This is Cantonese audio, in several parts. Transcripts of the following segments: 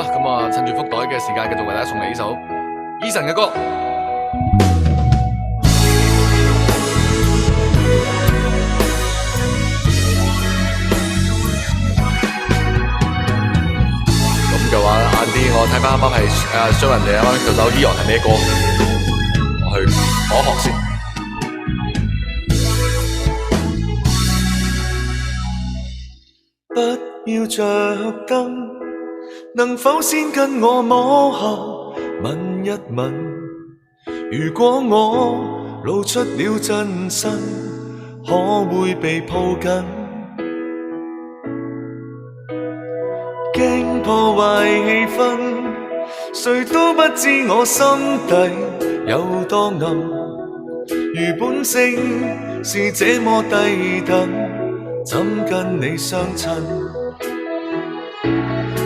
啦，咁啊趁住福袋嘅時間，繼續為大家送嚟呢首 Eason 嘅歌。咁嘅話，晏啲我睇翻啱啱係show人哋啱啱嗰首 Leon 係咩歌，我去學一學先。不要着燈，能否先跟我摸下吻一吻？如果我露出了真身，可會被抱緊？驚破壞氣氛，誰都不知我心底有多暗。如本性是這麼低等，怎跟你相襯？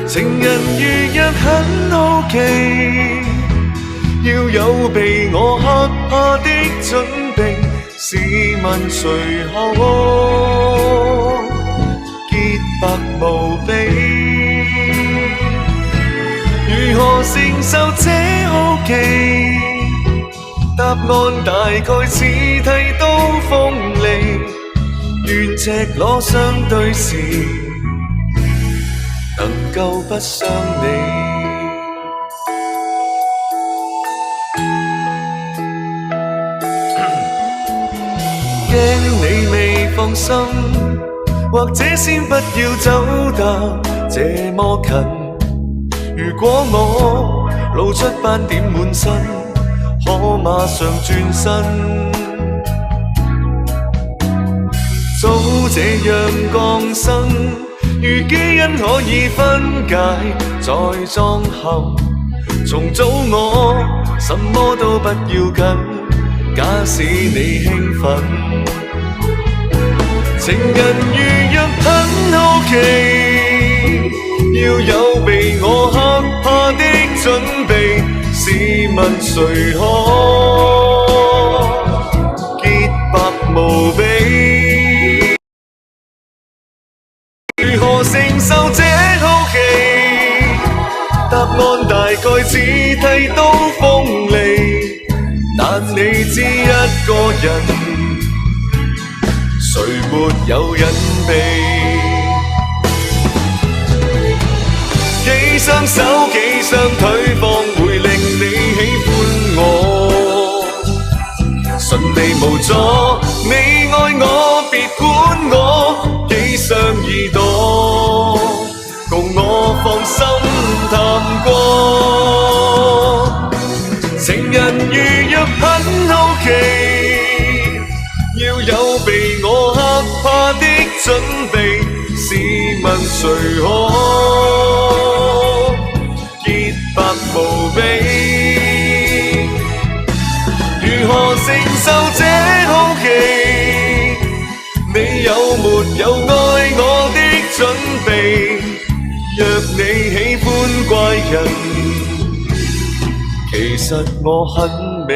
情人如若很好奇，要有被我嚇怕的準備，試問誰可潔白無比？如何承受這好奇？答案大概似剃刀鋒利，願赤裸相對時，能夠不傷你。驚你未放心，或者先不要走得這麼近。如果我露出斑點滿身，可馬上轉身。早這樣降生，如基因可以分解再裝嵌，重組我什麼都不要緊，假使你興奮。情人如若很好奇，要有被我嚇怕的準備，試問誰可潔白無比？如何承受這好奇？答案大概似剃刀鋒利，但你知一個人，誰沒有隱秘？幾雙手幾雙腿放會令你喜歡我，順利無阻，你愛我別管我，幾雙耳朵共我放心談過。情人如若很好奇，要有被我嚇怕的準備，試問誰可潔白無比？如何承受這好奇？你有沒有愛我的準備？若你喜歡怪人，其實我很美。